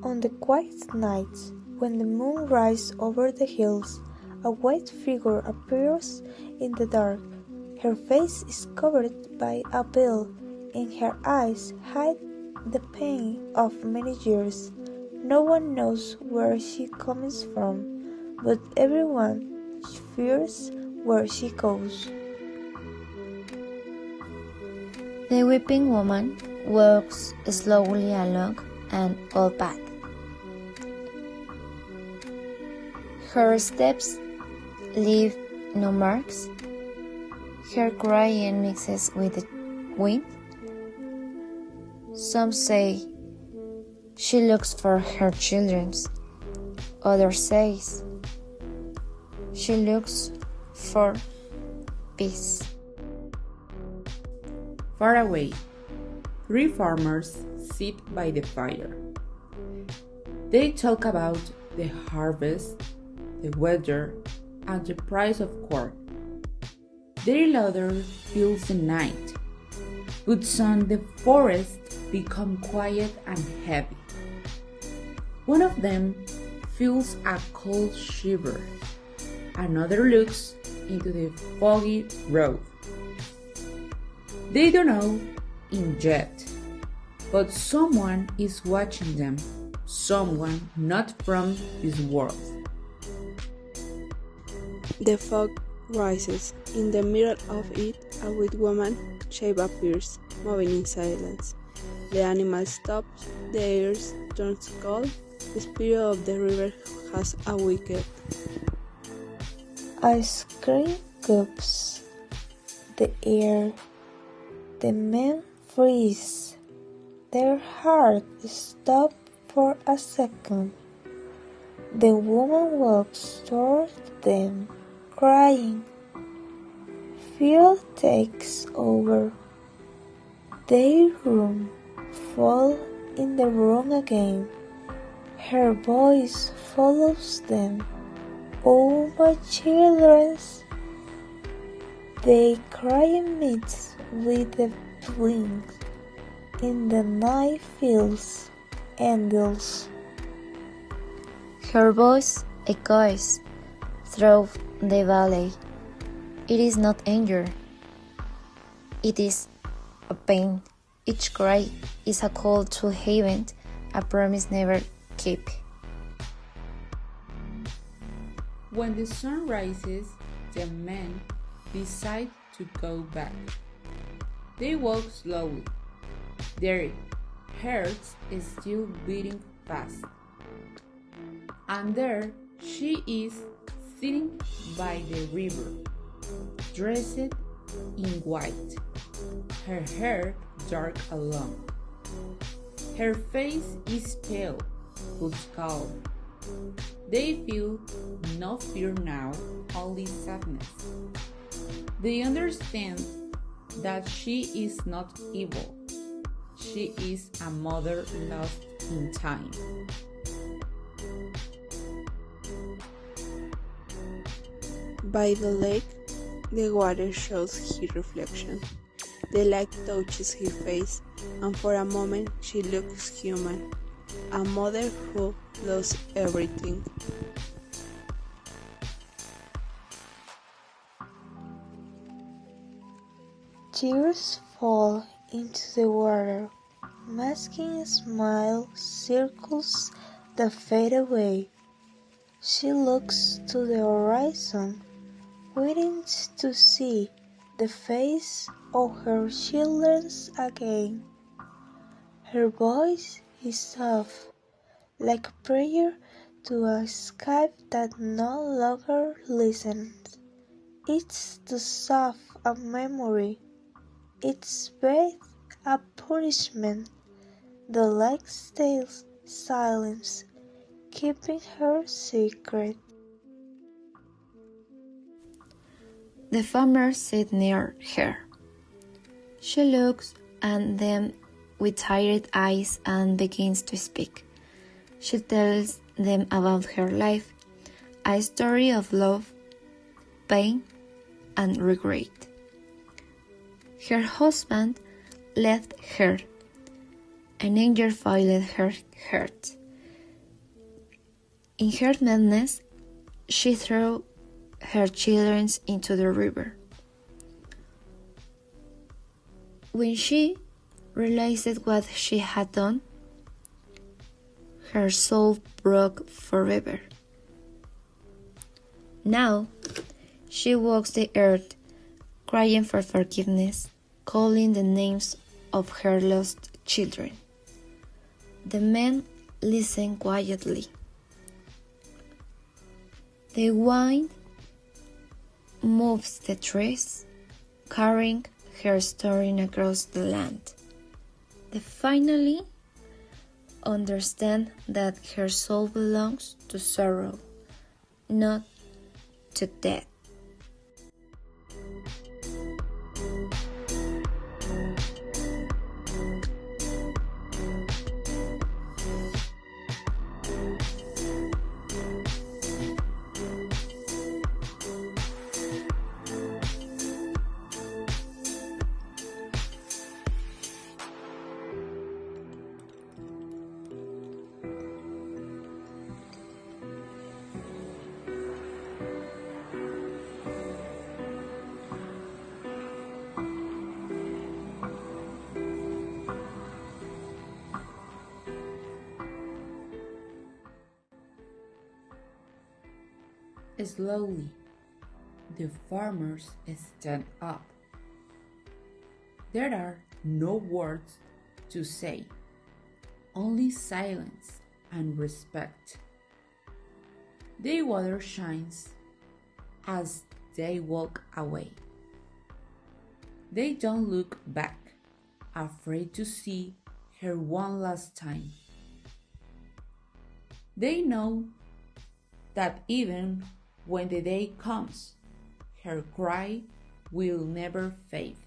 On the quiet nights, when the moon rises over the hills, a white figure appears in the dark. Her face is covered by a veil, and her eyes hide the pain of many years. No one knows where she comes from, but everyone fears where she goes. The weeping woman walks slowly along an old path. Her steps leave no marks. Her crying mixes with the wind. Some say she looks for her children. Others say she looks for peace. Far away, 3 farmers sit by the fire. They talk about the harvest, the weather, and the price of corn. Their laughter fills the night, but soon the forest becomes quiet and heavy. One of them feels a cold shiver. Another looks into the foggy road. They don't know it yet, but someone is watching them, someone not from this world. The fog rises. In the middle of it, a white woman shape appears, moving in silence. The animal stops, the air turns cold, the spirit of the river has awakened. A scream coops the air. The men freeze. Their hearts stop for a second. The woman walks toward them, crying. Fear takes over. They fall in the room again. Her voice follows them. Oh, my children! They cry amidst with the wind. In the night fields endless. Her voice echoes through the valley. It is not anger. It is a pain. Each cry is a call to heaven, a promise never kept. When the sun rises, the men decide to go back. They walk slowly. Their hearts is still beating fast. And there she is, sitting by the river, dressed in white, her hair dark and long. Her face is pale but calm. They feel no fear now, only sadness. They understand that she is not evil. She is a mother lost in time. By the lake, the water shows her reflection. The light touches her face, and for a moment she looks human. A mother who lost everything. Tears fall into the water, masking a smile circles that fade away. She looks to the horizon, waiting to see the face of her children again. Her voice is soft, like a prayer to a sky that no longer listens. It's too soft a memory. It's breath a punishment. The lake stays silent, keeping her secret. The farmer sits near her. She looks at them with tired eyes and begins to speak. She tells them about her life, a story of love, pain, and regret. Her husband left her. An anger filled her heart. In her madness, she threw her children into the river. When she realized what she had done, her soul broke forever. Now, she walks the earth, crying for forgiveness, calling the names of her lost children. The men listen quietly. The wind moves the trees, carrying her story across the land. They finally understand that her soul belongs to sorrow, not to death. Slowly, the farmers stand up. There are no words to say, only silence and respect. The water shines as they walk away. They don't look back, afraid to see her one last time. They know that even when the day comes, her cry will never fade.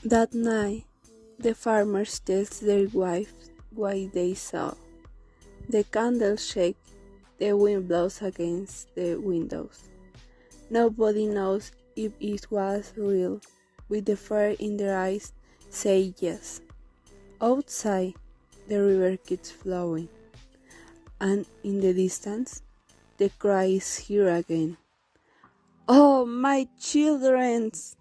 That night, the farmers tell their wives what they saw. The candles shake, the wind blows against the windows. Nobody knows if it was real. With the fire in their eyes, say yes. Outside, the river keeps flowing, and in the distance, the cry is here again. Oh, my childrens!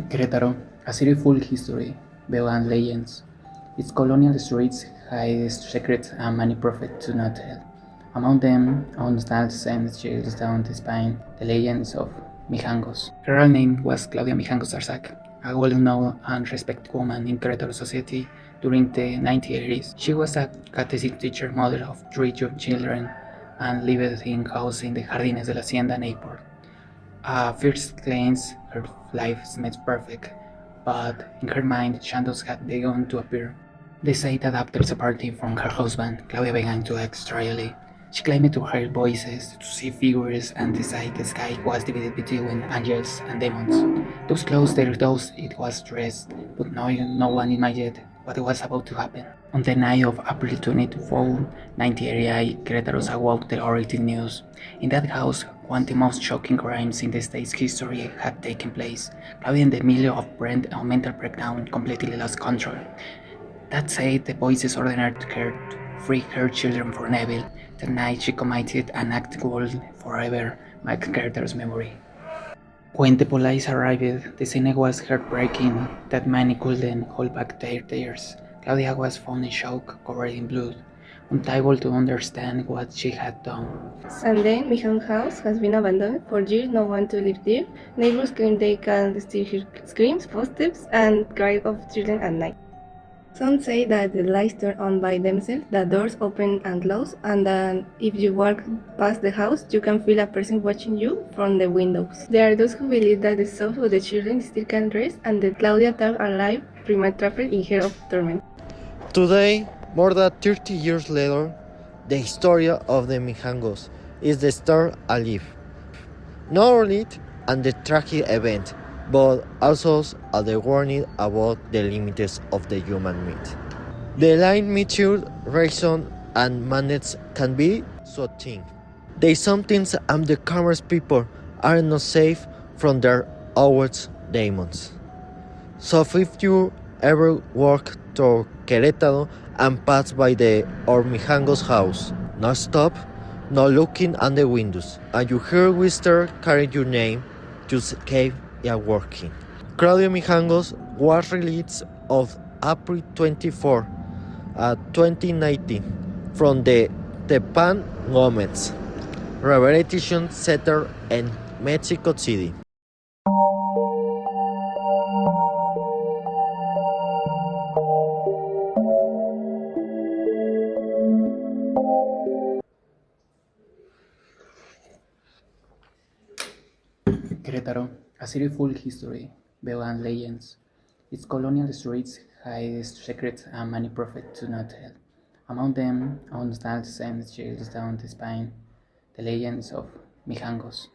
Querétaro, a city full of history, beyond legends. Its colonial streets hide secrets and many prophets do not tell. Among them, untold sends chills down the spine, the legends of Mijangos. Her real name was Claudia Mijangos Arzac, a well-known and respected woman in Querétaro society during the 1980s. She was a catechism teacher, mother of 3 young children, and lived in a house in the Jardines de la Hacienda neighborhood. At first glance, her life seemed perfect, but in her mind, shadows had begun to appear. They say that after separating from her husband, Claudia began to act strangely. She claimed to hear voices, to see figures, and to say the sky was divided between angels and demons. Those closed their doors, it was dressed, but no one imagined what was about to happen. On the night of April 24, 1988, Querétaro awoke the horrific news. In that house, one of the most shocking crimes in the state's history had taken place. Claudia, in the middle of a mental breakdown, completely lost control. That said, the voices ordered her to free her children from evil. That night, she committed an act that will forever make Querétaro's memory. When the police arrived, the scene was heartbreaking that many couldn't hold back their tears. Claudia was found in shock, covered in blood. unable to understand what she had done. Sunday, Mihan's house has been abandoned. For years, no one to live there. Neighbors claim they can still hear screams, footsteps, and cries of children at night. Some say that the lights turn on by themselves, the doors open and close, and that if you walk past the house, you can feel a person watching you from the windows. There are those who believe that the souls of the children still can rest, and that Claudia Tab alive remains trapped in her of torment. Today, more than 30 years later, the history of the Mijangos is the still alive. Not only and the tragic event, but also as the warning about the limits of the human mind. The line mature reason and manners can be so thin. They sometimes and the calmest people are not safe from their outward demons. So if you ever walk to Querétaro and pass by the Mijangos house, not stop, not looking at the windows, and you hear whisper carrying your name, just keep working. Claudia Mijangos was released on April 24, 2019 from the Tepan Gomez Rehabilitation Center in Mexico City. Querétaro, a city full of history, and legends. Its colonial streets hide secrets and many prophets do not tell. Among them, untold scenes chills down the spine, the legends of Mijangos.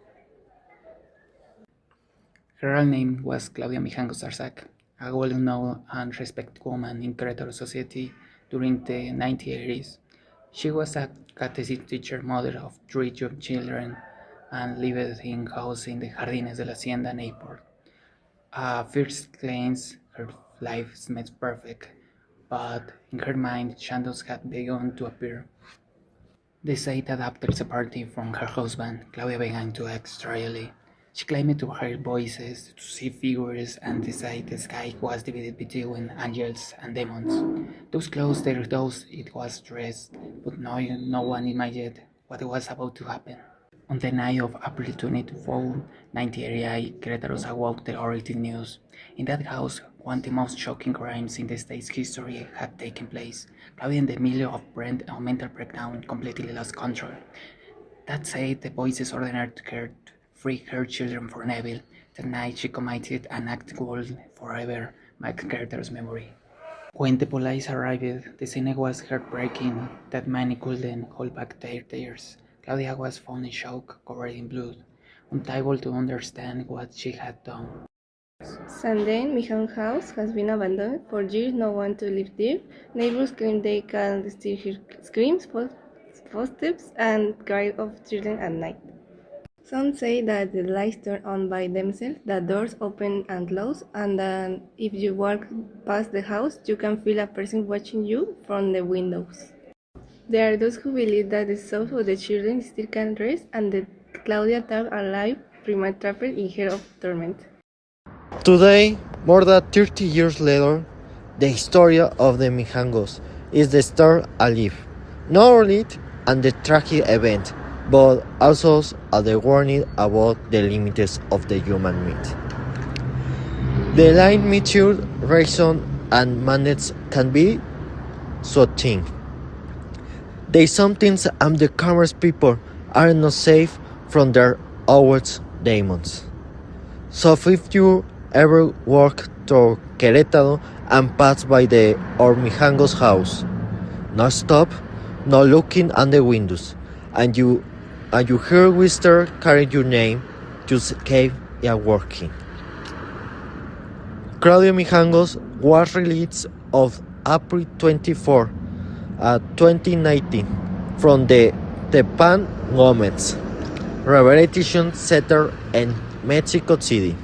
Her real name was Claudia Mijangos Arzac, a well-known and respected woman in Querétaro society during the 1980s. She was a catechism teacher, mother of 3 young children, and lived in house in the Jardines de la Hacienda neighborhood. At first glance, her life seemed perfect, but in her mind, shadows had begun to appear. They say that after separating from her husband, Claudia began to act strangely. She claimed to hear voices, to see figures, and to say the sky was divided between angels and demons. Those closed their doors, it was dressed, but no one imagined what was about to happen. On the night of April 24, 1988, Querétaro awoke the horrific news. In that house, one of the most shocking crimes in the state's history had taken place. Claudia, in the middle of a mental breakdown, completely lost control. That said, the voices ordered her to free her children from evil. That night, she committed an act that will forever make Querétaro's memory. When the police arrived, the scene was heartbreaking that many couldn't hold back their tears. Claudia was found in shock, covered in blood, unable to understand what she had done. Sunday, Mihan's house has been abandoned. For years, no one to live there. Neighbors claim they can still hear screams, footsteps, and cries of children at night. Some say that the lights turn on by themselves, the doors open and close, and that if you walk past the house, you can feel a person watching you from the windows. There are those who believe that the souls of the children still can rest, and that Claudia Tab alive remains trapped in her of torment. Today, more than 30 years later, the history of the Mijangos is the still alive. Not only and the tragic event, but also as the warning about the limits of the human mind. The line mature reason and manners can be so thin. They sometimes and the calmest people are not safe from their outward demons. So if you ever walk to Querétaro and pass by the Mijangos house, not stop, not looking at the windows, and you hear whisper carrying your name, just keep working. Claudia Mijangos was released on April 24, 2019 from the Tepan Gomez Rehabilitation Center in Mexico City.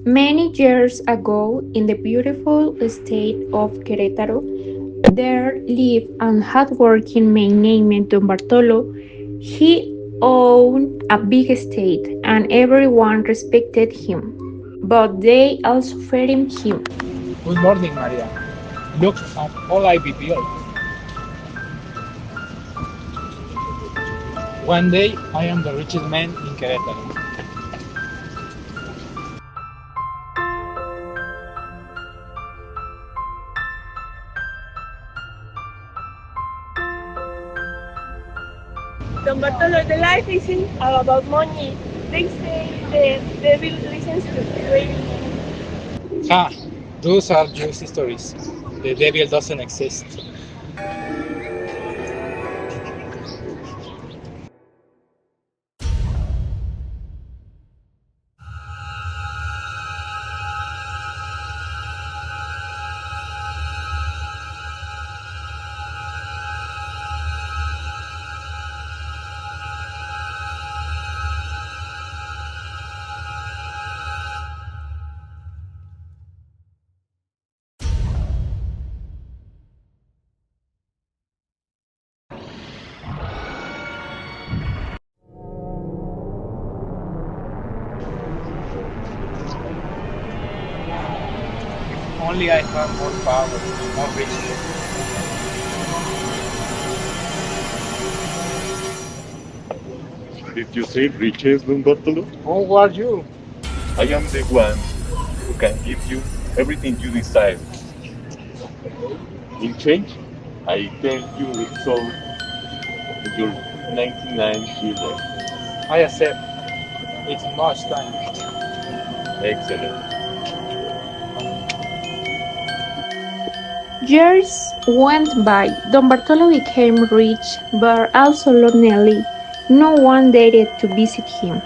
Many years ago, in the beautiful state of Querétaro, there lived a hardworking man named Don Bartolo. He owned a big estate and everyone respected him, but they also feared him. Good morning, Maria. Look at all I built. One day I am the richest man in Querétaro. Don Bartolo, the life isn't all about money. They say the devil listens to praying. Ha! Those are just stories. The devil doesn't exist. Only I have more power, more riches. Did you say riches, Don Bartolo? Who are you? I am the one who can give you everything you desire. In change, I tell you it's all your 99 children. I accept. It's much time. Excellent. Years went by. Don Bartolo became rich, but also lonely. No one dared to visit him.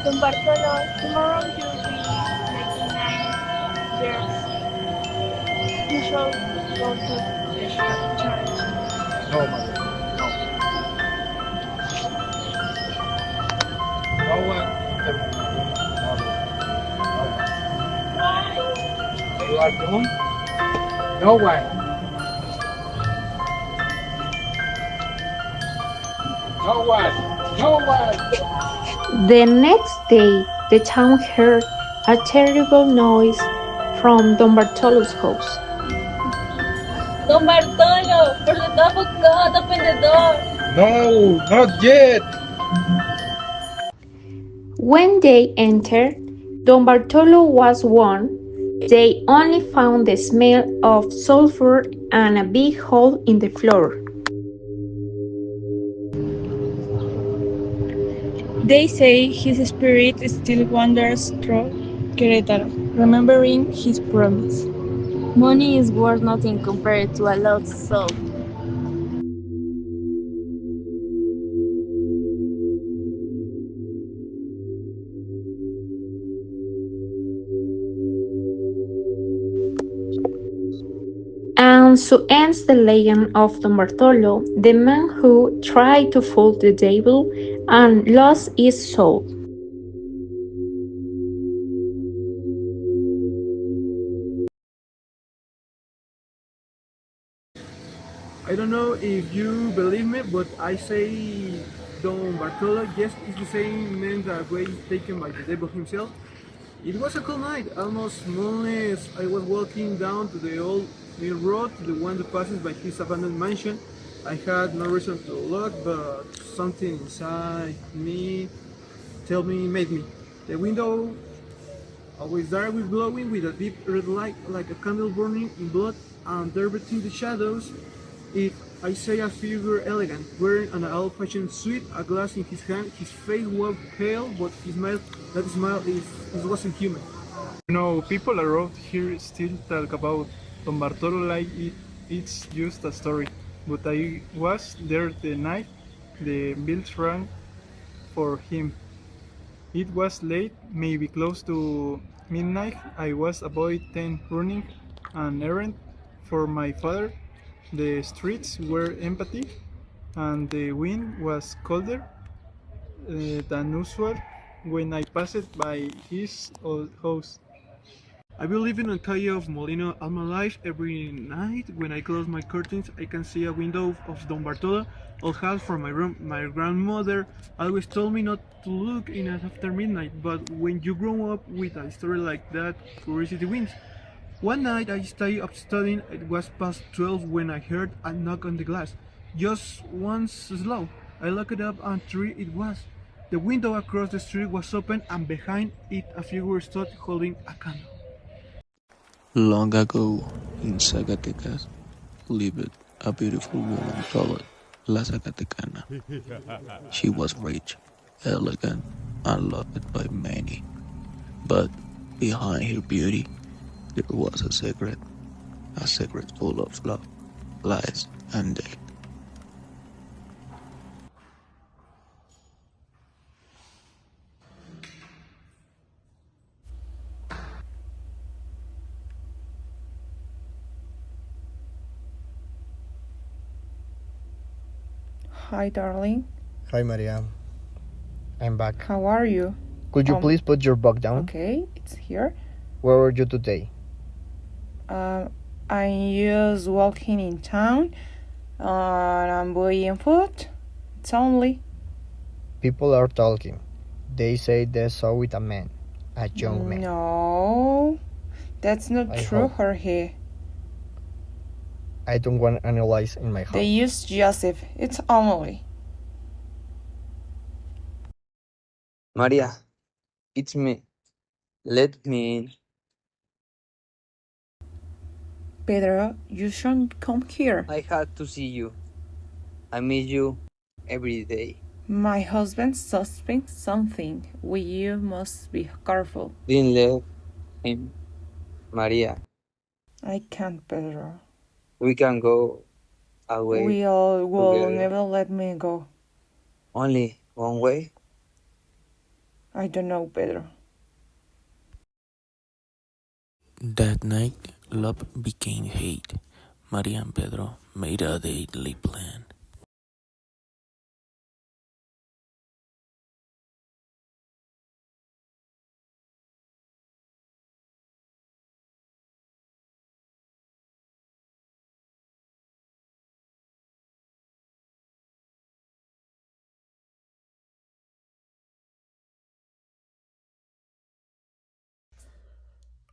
Don Bartolo, tomorrow you'll be 99 years. You should go to the church. No, Maria. No. No one enter my room. No one. You are doomed? No one. No one. No one. The next day, the town heard a terrible noise from Don Bartolo's house. Don Bartolo, for the love of God, open the door. No, not yet. When they entered, Don Bartolo was gone. They only found the smell of sulfur and a big hole in the floor. They say his spirit still wanders through Querétaro, remembering his promise. Money is worth nothing compared to a lost soul. And so ends the legend of Don Bartolo, the man who tried to fool the devil and lost his soul. I don't know if you believe me, but I say Don Bartolo, yes, it's the same man that was taken by the devil himself. It was a cool night, almost moonless. I was walking down to the old main road, the one that passes by his abandoned mansion. I had no reason to look, but something inside me made me. The window always dark with glowing with a deep red light like a candle burning in blood, and there between the shadows If I say a figure elegant, wearing an old-fashioned suit, a glass in his hand, his face was pale, but his smile, that smile it wasn't human. You know, people around here still talk about Don Bartolo like it's just a story. But I was there the night the bells rang for him. It was late, maybe close to midnight. I was about 10 running an errand for my father. The streets were empty and the wind was colder than usual when I passed by his old house. I've been living on Calle of Molino all my life. Every night when I close my curtains, I can see a window of Don Bartolo, old house from my room. My grandmother always told me not to look in it after midnight, but when you grow up with a story like that, curiosity wins. One night I stayed up studying. It was past 12 when I heard a knock on the glass. Just once slow. I looked up and three it was. The window across the street was open and behind it a figure stood holding a candle. Long ago, in Zacatecas, lived a beautiful woman called La Zacatecana. She was rich, elegant, and loved by many. But behind her beauty, there was a secret full of love, lies, and death. Hi, darling. Hi, Maria. I'm back. How are you? Could you please put your book down? Okay, it's here. Where were you today? I'm just walking in town and I'm buying food. It's only. People are talking. They say they saw with a man, a young man. No, that's not true, Jorge. I don't want to analyze in my house. They use Joseph. It's only. Maria, it's me. Let me in. Pedro, you shouldn't come here. I had to see you. I miss you every day. My husband suspects something. You must be careful. Didn't let him. Maria. I can't, Pedro. We can go away. We all will together. never let me go. Only one way? I don't know, Pedro. That night, love became hate. Maria and Pedro made a deadly plan.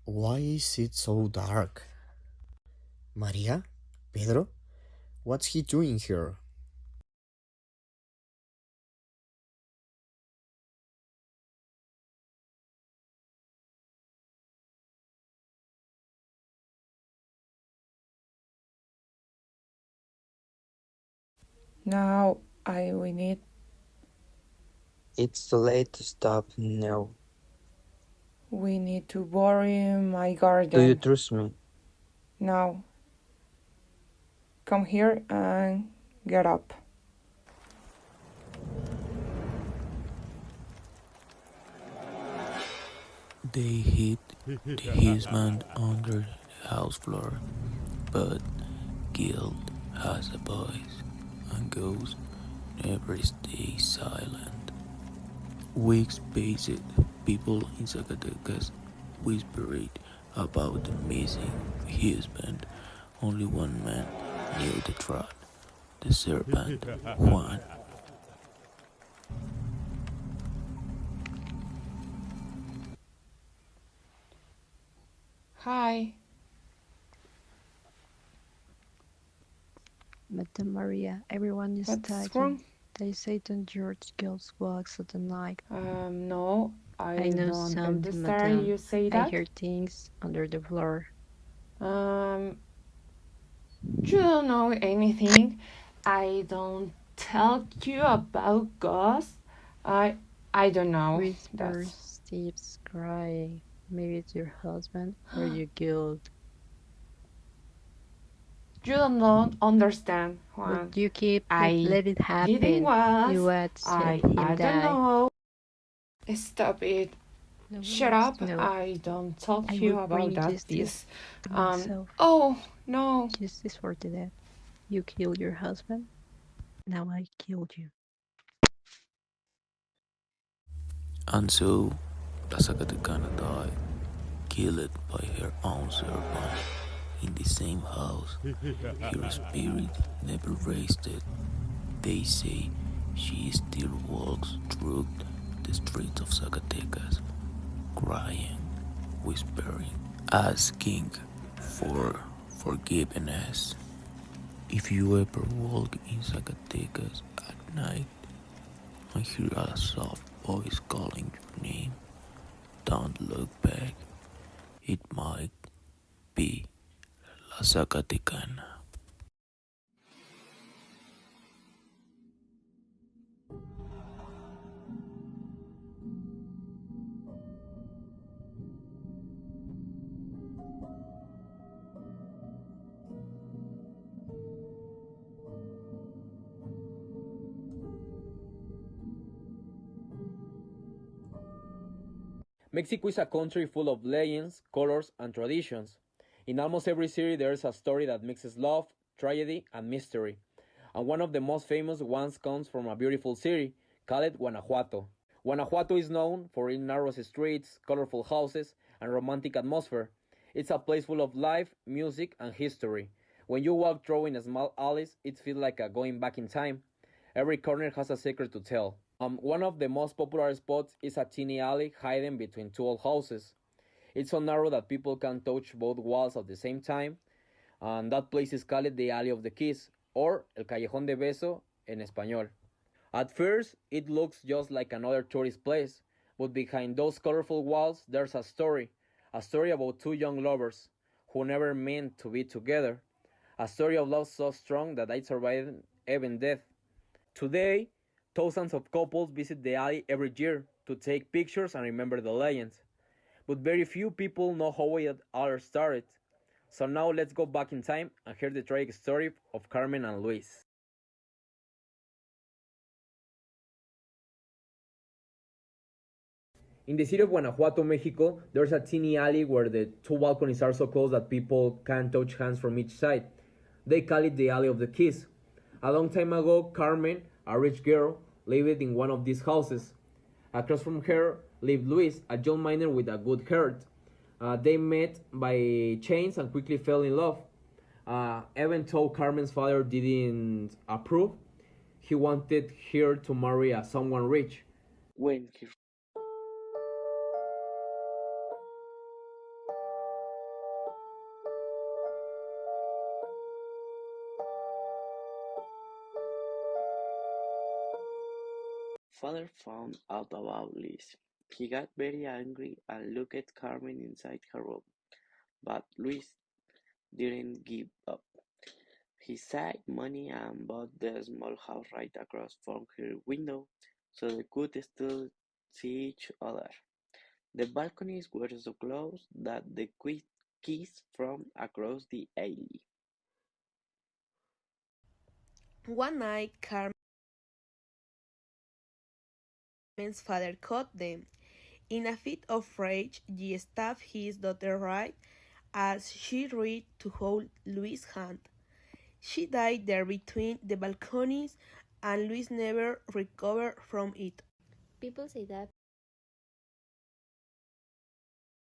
Why is it so dark? Maria? Pedro? What's he doing here? Now we need. It's too late to stop now. We need to bury my garden. Do you trust me? Now. Come here and get up. They hid his man under the house floor, but guilt has a voice, and ghosts never stay silent. Weeks passed, people in Zacatecas whispered about the missing husband. Only one man knew the truth, the serpent, Juan. Hi. Madam Maria, everyone is What's talking. wrong? They say that George kills walks at the night. No, I know don't something, understand madam. you say I that. hear things under the floor. You don't know anything. I don't tell you about ghosts. I I don't know. Whispers, That's Steve's crying. Maybe it's your husband or your guilt. you don't understand, But Juan. you keep it, I let it didn't happen. You was. watched him I don't die. know. Stop it. No one Shut wants up. to know. I don't talk I to will you about bring that justice this. myself. Oh no. Justice for the dead. You killed your husband. Now I killed you. And so, the Zacatecana died, killed by her own servant in the same house. Her spirit never rested. They say she still walks through the streets of Zacatecas, crying, whispering, asking for forgiveness. If you ever walk in Zacatecas at night and hear a soft voice calling your name, don't look back. It might be La Zacatecana. Mexico is a country full of legends, colors, and traditions. In almost every city, there is a story that mixes love, tragedy, and mystery. And one of the most famous ones comes from a beautiful city called Guanajuato. Guanajuato is known for its narrow streets, colorful houses, and romantic atmosphere. It's a place full of life, music, and history. When you walk through in small alleys, it feels like going back in time. Every corner has a secret to tell. One of the most popular spots is a teeny alley hidden between two old houses. It's so narrow that people can touch both walls at the same time, and that place is called the Alley of the Kiss, or El Callejón de Beso en español. At first, it looks just like another tourist place, but behind those colorful walls, there's a story about two young lovers who never meant to be together, a story of love so strong that it survived even death. Today, thousands of couples visit the alley every year to take pictures and remember the legends. But very few people know how it all started. So now let's go back in time and hear the tragic story of Carmen and Luis. In the city of Guanajuato, Mexico, there's a teeny alley where the two balconies are so close that people can't touch hands from each side. They call it the Alley of the Kiss. A long time ago, Carmen, a rich girl, lived in one of these houses. Across from her lived Luis, a young miner with a good heart. They met by chance and quickly fell in love. Even though Carmen's father didn't approve, he wanted her to marry someone rich. When he father found out about Liz, he got very angry and looked at Carmen inside her room. But Luis didn't give up. He saved money and bought the small house right across from her window so they could still see each other. The balconies were so close that they could kiss from across the alley. One night, Carmen's father caught them. In a fit of rage, he stabbed his daughter right as she reached to hold Luis' hand. She died there between the balconies, and Luis never recovered from it. People say that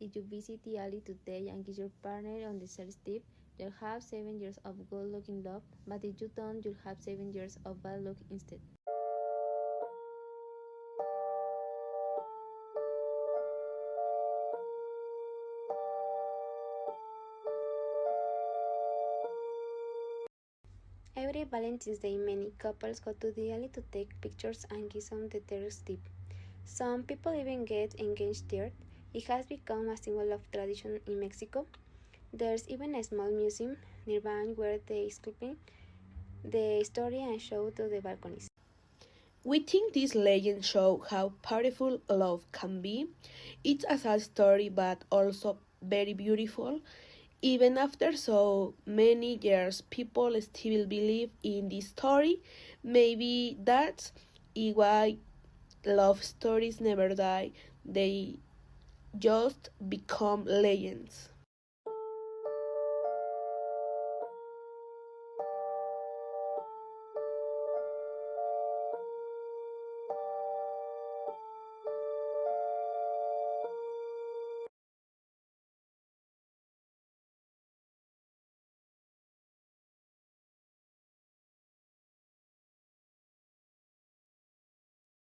if you visit the alley today and kiss your partner on the first tip, you'll have 7 years of good-looking love, but if you don't, you'll have 7 years of bad luck instead. Every Valentine's Day, many couples go to the alley to take pictures and kiss on the terrace tip. Some people even get engaged there. It has become a symbol of tradition in Mexico. There's even a small museum nearby where they sculpting the story and show to the balconies. We think these legends show how powerful love can be. It's a sad story, but also very beautiful. Even after so many years, people still believe in this story. Maybe that's why love stories never die, they just become legends.